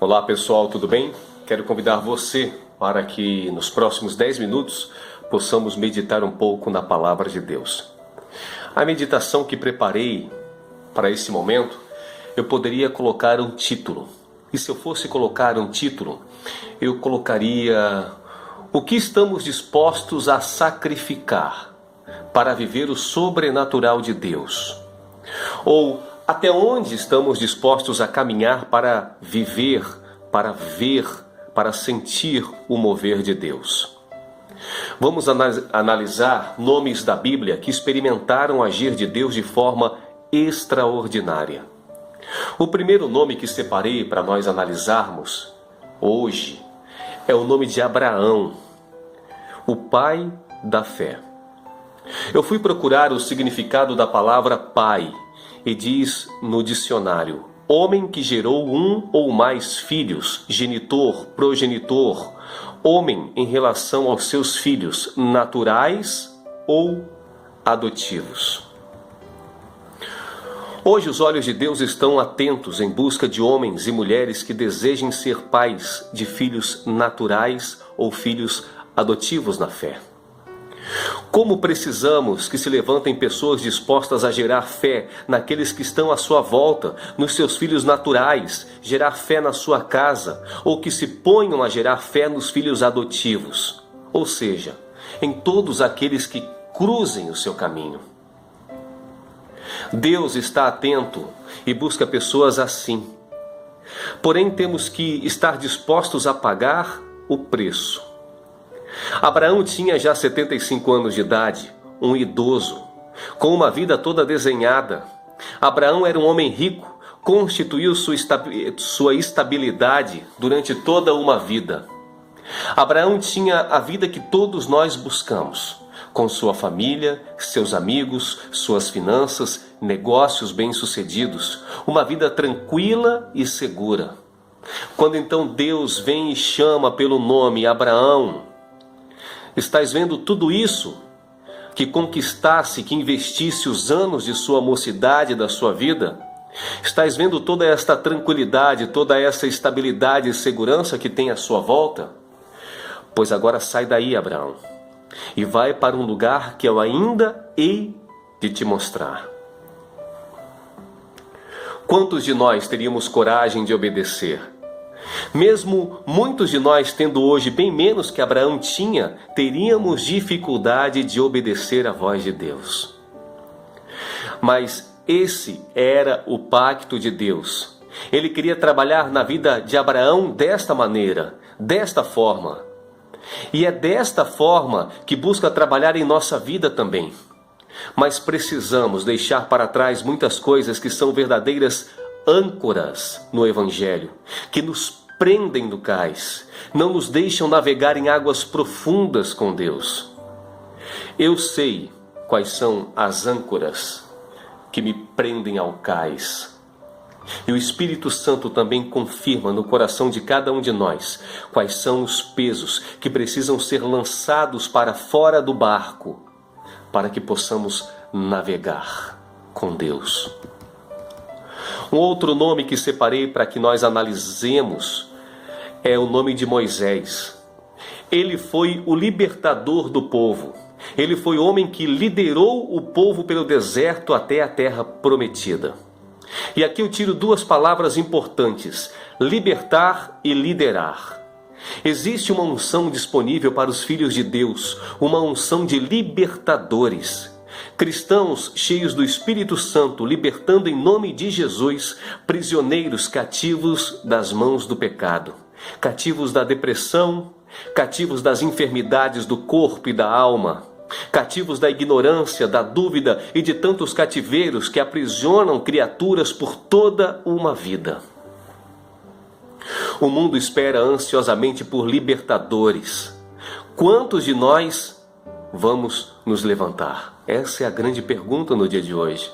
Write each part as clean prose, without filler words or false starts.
Olá pessoal, tudo bem? Quero convidar você para que nos próximos 10 minutos possamos meditar um pouco na Palavra de Deus. A meditação que preparei para esse momento, eu poderia colocar um título. E se eu fosse colocar um título, eu colocaria: o que estamos dispostos a sacrificar para viver o sobrenatural de Deus? Ou até onde estamos dispostos a caminhar para viver, para ver, para sentir o mover de Deus? Vamos analisar nomes da Bíblia que experimentaram o agir de Deus de forma extraordinária. O primeiro nome que separei para nós analisarmos hoje é o nome de Abraão, o pai da fé. Eu fui procurar o significado da palavra pai e diz no dicionário: homem que gerou um ou mais filhos, genitor, progenitor, homem em relação aos seus filhos naturais ou adotivos. Hoje os olhos de Deus estão atentos em busca de homens e mulheres que desejem ser pais de filhos naturais ou filhos adotivos na fé. Como precisamos que se levantem pessoas dispostas a gerar fé naqueles que estão à sua volta, nos seus filhos naturais, gerar fé na sua casa, ou que se ponham a gerar fé nos filhos adotivos, ou seja, em todos aqueles que cruzem o seu caminho. Deus está atento e busca pessoas assim. Porém, temos que estar dispostos a pagar o preço. Abraão tinha já 75 anos de idade, um idoso, com uma vida toda desenhada. Abraão era um homem rico, constituiu sua estabilidade durante toda uma vida. Abraão tinha a vida que todos nós buscamos, com sua família, seus amigos, suas finanças, negócios bem-sucedidos, uma vida tranquila e segura. Quando então Deus vem e chama pelo nome Abraão, estás vendo tudo isso que conquistasse, que investisse os anos de sua mocidade, da sua vida? Estás vendo toda esta tranquilidade, toda essa estabilidade e segurança que tem à sua volta? Pois agora sai daí, Abraão, e vai para um lugar que eu ainda hei de te mostrar. Quantos de nós teríamos coragem de obedecer? Mesmo muitos de nós tendo hoje bem menos que Abraão tinha, teríamos dificuldade de obedecer à voz de Deus. Mas esse era o pacto de Deus. Ele queria trabalhar na vida de Abraão desta maneira, desta forma. E é desta forma que busca trabalhar em nossa vida também. Mas precisamos deixar para trás muitas coisas que são verdadeiras âncoras no Evangelho, que nos prendem no cais, não nos deixam navegar em águas profundas com Deus. Eu sei quais são as âncoras que me prendem ao cais. E o Espírito Santo também confirma no coração de cada um de nós quais são os pesos que precisam ser lançados para fora do barco, para que possamos navegar com Deus. Um outro nome que separei para que nós analisemos é o nome de Moisés. Ele foi o libertador do povo. Ele foi o homem que liderou o povo pelo deserto até a terra prometida. E aqui eu tiro duas palavras importantes: libertar e liderar. Existe uma unção disponível para os filhos de Deus, uma unção de libertadores. Cristãos cheios do Espírito Santo, libertando em nome de Jesus prisioneiros cativos das mãos do pecado, cativos da depressão, cativos das enfermidades do corpo e da alma, cativos da ignorância, da dúvida e de tantos cativeiros que aprisionam criaturas por toda uma vida. O mundo espera ansiosamente por libertadores. Quantos de nós vamos nos levantar? Essa é a grande pergunta no dia de hoje.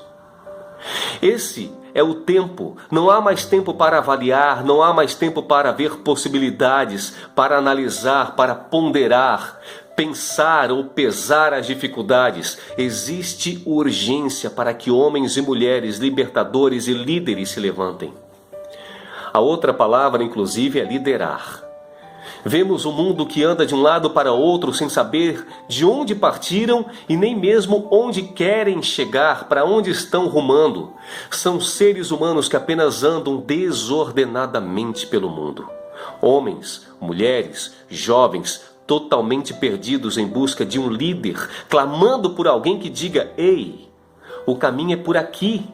Esse é o tempo. Não há mais tempo para avaliar, não há mais tempo para ver possibilidades, para analisar, para ponderar, pensar ou pesar as dificuldades. Existe urgência para que homens e mulheres, libertadores e líderes se levantem. A outra palavra, inclusive, é liderar. Vemos um mundo que anda de um lado para outro sem saber de onde partiram e nem mesmo onde querem chegar, para onde estão rumando. São seres humanos que apenas andam desordenadamente pelo mundo. Homens, mulheres, jovens, totalmente perdidos em busca de um líder, clamando por alguém que diga: ei, o caminho é por aqui,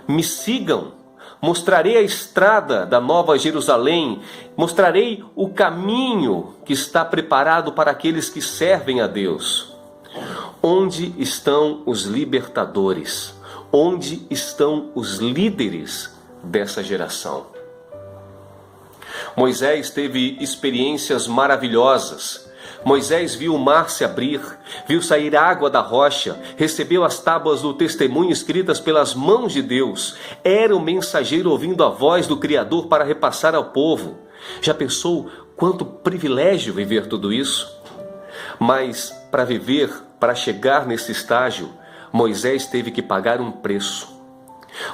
me sigam. Mostrarei a estrada da Nova Jerusalém, mostrarei o caminho que está preparado para aqueles que servem a Deus. Onde estão os libertadores? Onde estão os líderes dessa geração? Moisés teve experiências maravilhosas. Moisés viu o mar se abrir, viu sair água da rocha, recebeu as tábuas do testemunho escritas pelas mãos de Deus. Era o mensageiro ouvindo a voz do Criador para repassar ao povo. Já pensou quanto privilégio viver tudo isso? Mas para chegar nesse estágio, Moisés teve que pagar um preço.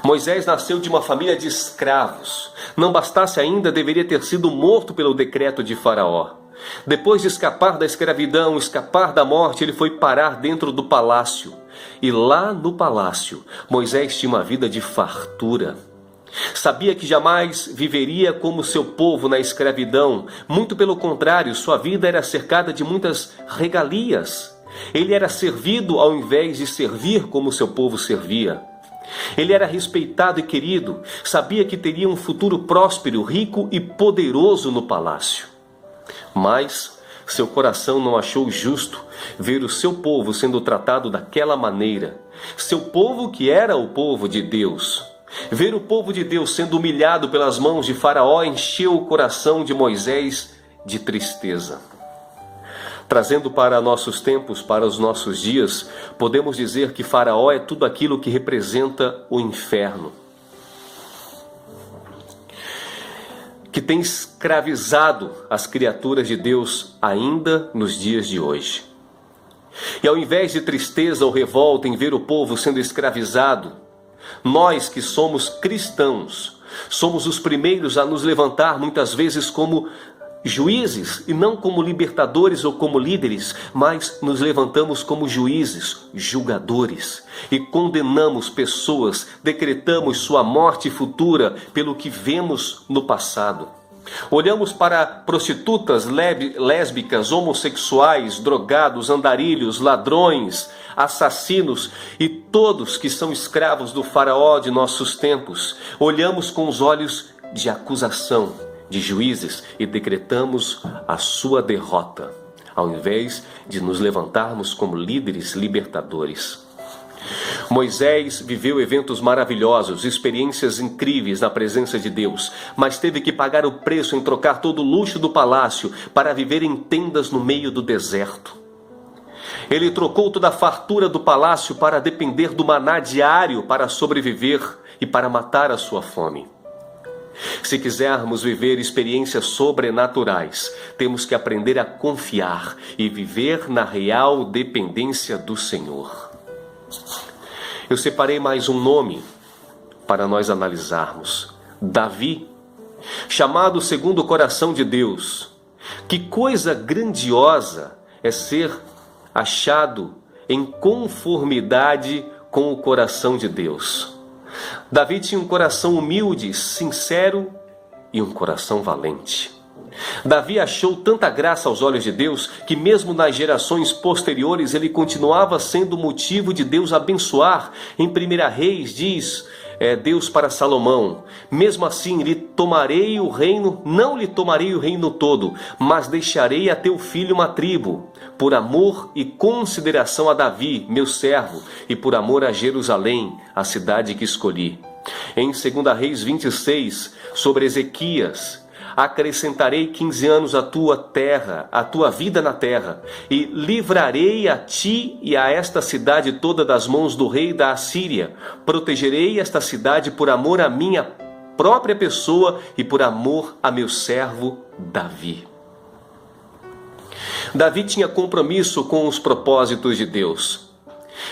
Moisés nasceu de uma família de escravos. Não bastasse ainda, deveria ter sido morto pelo decreto de Faraó. Depois de escapar da escravidão, escapar da morte, ele foi parar dentro do palácio. E lá no palácio, Moisés tinha uma vida de fartura. Sabia que jamais viveria como seu povo na escravidão. Muito pelo contrário, sua vida era cercada de muitas regalias. Ele era servido ao invés de servir como seu povo servia. Ele era respeitado e querido. Sabia que teria um futuro próspero, rico e poderoso no palácio. Mas seu coração não achou justo ver o seu povo sendo tratado daquela maneira. Seu povo que era o povo de Deus. Ver o povo de Deus sendo humilhado pelas mãos de Faraó encheu o coração de Moisés de tristeza. Trazendo para nossos tempos, para os nossos dias, podemos dizer que Faraó é tudo aquilo que representa o inferno, que tem escravizado as criaturas de Deus ainda nos dias de hoje. E ao invés de tristeza ou revolta em ver o povo sendo escravizado, nós que somos cristãos, somos os primeiros a nos levantar muitas vezes como juízes, e não como libertadores ou como líderes, mas nos levantamos como juízes, julgadores, e condenamos pessoas, decretamos sua morte futura pelo que vemos no passado. Olhamos para prostitutas, lésbicas, homossexuais, drogados, andarilhos, ladrões, assassinos e todos que são escravos do Faraó de nossos tempos. Olhamos com os olhos de acusação, de juízes, e decretamos a sua derrota, ao invés de nos levantarmos como líderes libertadores. Moisés viveu eventos maravilhosos, experiências incríveis na presença de Deus, mas teve que pagar o preço em trocar todo o luxo do palácio para viver em tendas no meio do deserto. Ele trocou toda a fartura do palácio para depender do maná diário para sobreviver e para matar a sua fome. Se quisermos viver experiências sobrenaturais, temos que aprender a confiar e viver na real dependência do Senhor. Eu separei mais um nome para nós analisarmos. Davi, chamado segundo o coração de Deus. Que coisa grandiosa é ser achado em conformidade com o coração de Deus. Davi tinha um coração humilde, sincero e um coração valente. Davi achou tanta graça aos olhos de Deus que mesmo nas gerações posteriores ele continuava sendo motivo de Deus abençoar. Em 1 Reis diz Deus para Salomão: mesmo assim lhe tomarei o reino, não lhe tomarei o reino todo, mas deixarei a teu filho uma tribo, por amor e consideração a Davi, meu servo, e por amor a Jerusalém, a cidade que escolhi. Em 2 Reis 26, sobre Ezequias: acrescentarei 15 anos à tua terra, à tua vida na terra, e livrarei a ti e a esta cidade toda das mãos do rei da Assíria. Protegerei esta cidade por amor à minha própria pessoa e por amor a meu servo Davi. Davi tinha compromisso com os propósitos de Deus.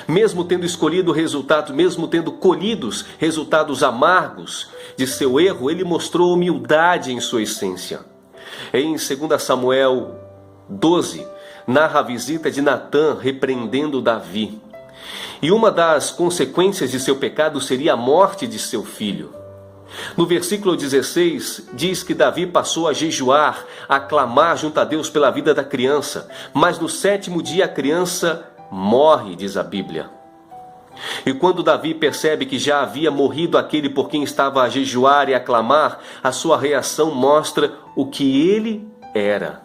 Mesmo tendo escolhido resultados, mesmo tendo colhidos resultados amargos de seu erro, ele mostrou humildade em sua essência. Em 2 Samuel 12, narra a visita de Natã repreendendo Davi. E uma das consequências de seu pecado seria a morte de seu filho. No versículo 16, diz que Davi passou a jejuar, a clamar junto a Deus pela vida da criança. Mas no 7º dia a criança morre, diz a Bíblia. E quando Davi percebe que já havia morrido aquele por quem estava a jejuar e a clamar, a sua reação mostra o que ele era.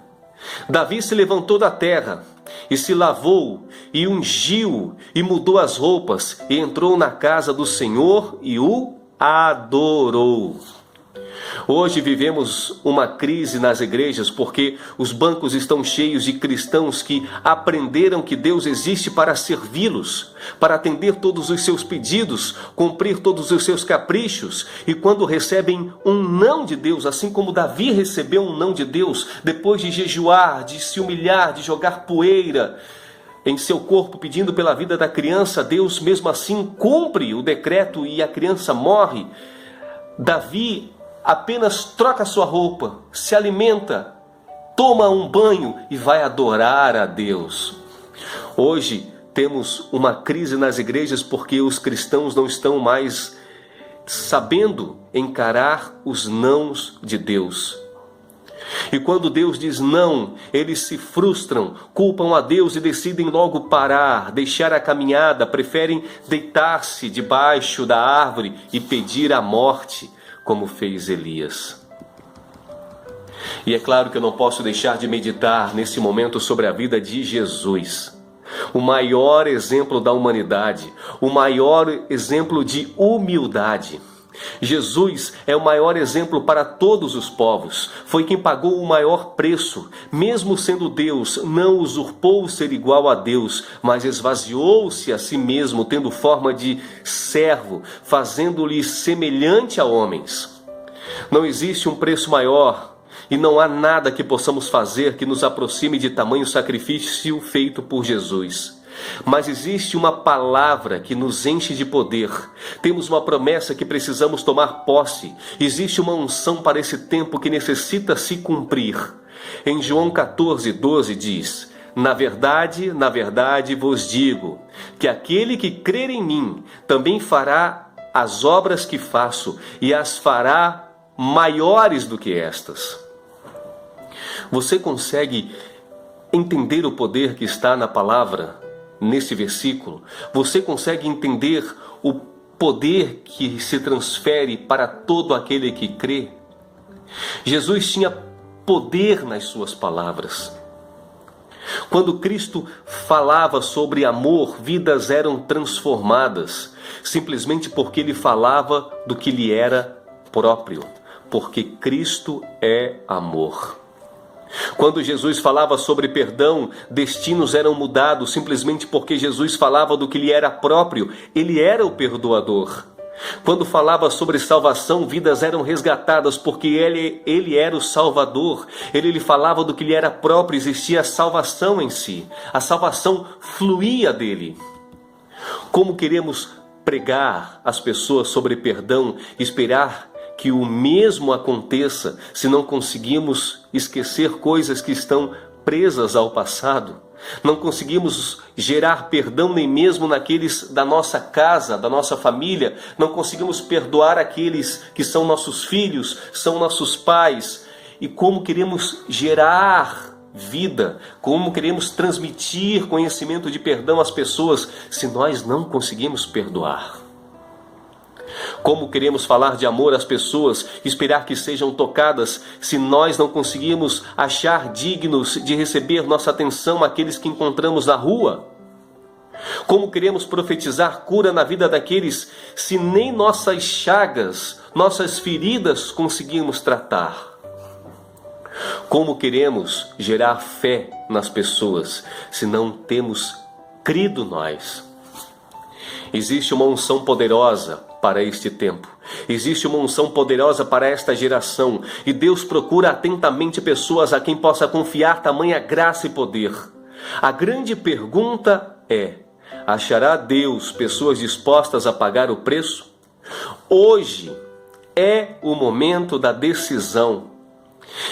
Davi se levantou da terra e se lavou e ungiu e mudou as roupas e entrou na casa do Senhor e o adorou. Hoje vivemos uma crise nas igrejas porque os bancos estão cheios de cristãos que aprenderam que Deus existe para servi-los, para atender todos os seus pedidos, cumprir todos os seus caprichos, e quando recebem um não de Deus, assim como Davi recebeu um não de Deus, depois de jejuar, de se humilhar, de jogar poeira em seu corpo pedindo pela vida da criança, Deus mesmo assim cumpre o decreto e a criança morre. Davi apenas troca sua roupa, se alimenta, toma um banho e vai adorar a Deus. Hoje temos uma crise nas igrejas porque os cristãos não estão mais sabendo encarar os nãos de Deus. E quando Deus diz não, eles se frustram, culpam a Deus e decidem logo parar, deixar a caminhada, preferem deitar-se debaixo da árvore e pedir a morte, como fez Elias. E é claro que eu não posso deixar de meditar nesse momento sobre a vida de Jesus, o maior exemplo da humanidade, o maior exemplo de humildade. Jesus é o maior exemplo para todos os povos, foi quem pagou o maior preço, mesmo sendo Deus, não usurpou ser igual a Deus, mas esvaziou-se a si mesmo, tendo forma de servo, fazendo-lhe semelhante a homens. Não existe um preço maior e não há nada que possamos fazer que nos aproxime de tamanho sacrifício feito por Jesus. Mas existe uma palavra que nos enche de poder. Temos uma promessa que precisamos tomar posse. Existe uma unção para esse tempo que necessita se cumprir. Em João 14:12 diz: na verdade vos digo, que aquele que crer em mim também fará as obras que faço, e as fará maiores do que estas. Você consegue entender o poder que está na palavra? Nesse versículo, você consegue entender o poder que se transfere para todo aquele que crê? Jesus tinha poder nas suas palavras. Quando Cristo falava sobre amor, vidas eram transformadas, simplesmente porque ele falava do que lhe era próprio, porque Cristo é amor. Quando Jesus falava sobre perdão, destinos eram mudados simplesmente porque Jesus falava do que lhe era próprio. Ele era o perdoador. Quando falava sobre salvação, vidas eram resgatadas porque ele era o Salvador. Ele lhe falava do que lhe era próprio, existia a salvação em si. A salvação fluía dele. Como queremos pregar às pessoas sobre perdão, esperar que o mesmo aconteça se não conseguimos esquecer coisas que estão presas ao passado? Não conseguimos gerar perdão nem mesmo naqueles da nossa casa, da nossa família. Não conseguimos perdoar aqueles que são nossos filhos, são nossos pais. E como queremos gerar vida, como queremos transmitir conhecimento de perdão às pessoas se nós não conseguimos perdoar? Como queremos falar de amor às pessoas, esperar que sejam tocadas, se nós não conseguimos achar dignos de receber nossa atenção aqueles que encontramos na rua? Como queremos profetizar cura na vida daqueles, se nem nossas chagas, nossas feridas conseguimos tratar? Como queremos gerar fé nas pessoas, se não temos crido nós? Existe uma unção poderosa para este tempo. Existe uma unção poderosa para esta geração. E Deus procura atentamente pessoas a quem possa confiar tamanha graça e poder. A grande pergunta é: Achará Deus pessoas dispostas a pagar o preço? Hoje é o momento da decisão,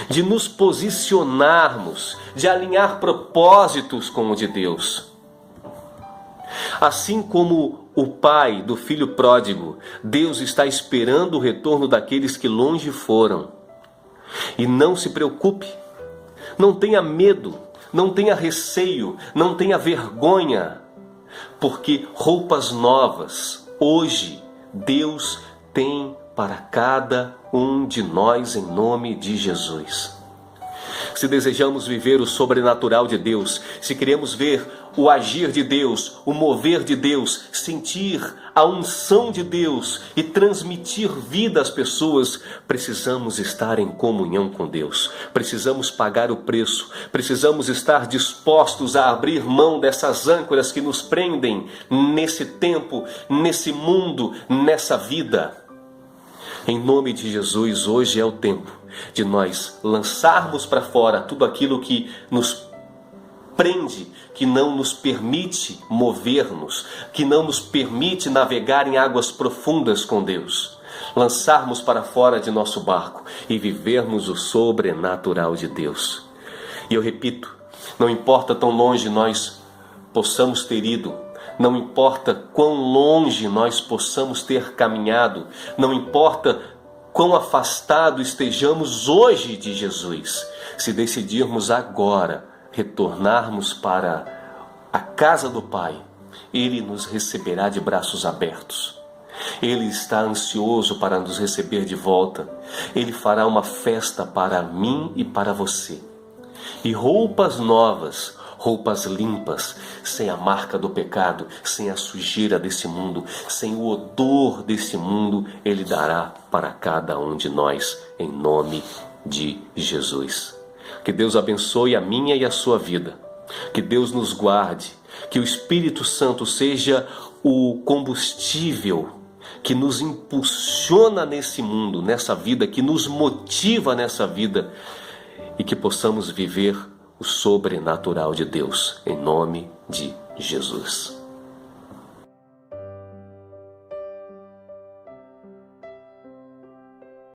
de nos posicionarmos, de alinhar propósitos com o de Deus. Assim como o pai do filho pródigo, Deus está esperando o retorno daqueles que longe foram. E não se preocupe, não tenha medo, não tenha receio, não tenha vergonha, porque roupas novas, hoje, Deus tem para cada um de nós em nome de Jesus. Se desejamos viver o sobrenatural de Deus, se queremos ver o agir de Deus, o mover de Deus, sentir a unção de Deus e transmitir vida às pessoas, precisamos estar em comunhão com Deus. Precisamos pagar o preço. Precisamos estar dispostos a abrir mão dessas âncoras que nos prendem nesse tempo, nesse mundo, nessa vida. Em nome de Jesus, hoje é o tempo de nós lançarmos para fora tudo aquilo que nos prende, que não nos permite mover-nos, que não nos permite navegar em águas profundas com Deus. Lançarmos para fora de nosso barco e vivermos o sobrenatural de Deus. E eu repito, não importa tão longe nós possamos ter ido, não importa quão longe nós possamos ter caminhado, não importa quão afastado estejamos hoje de Jesus, se decidirmos agora retornarmos para a casa do Pai, Ele nos receberá de braços abertos. Ele está ansioso para nos receber de volta. Ele fará uma festa para mim e para você. E roupas novas, roupas limpas, sem a marca do pecado, sem a sujeira desse mundo, sem o odor desse mundo, Ele dará para cada um de nós, em nome de Jesus. Que Deus abençoe a minha e a sua vida. Que Deus nos guarde. Que o Espírito Santo seja o combustível que nos impulsiona nesse mundo, nessa vida, que nos motiva nessa vida. E que possamos viver o sobrenatural de Deus, em nome de Jesus.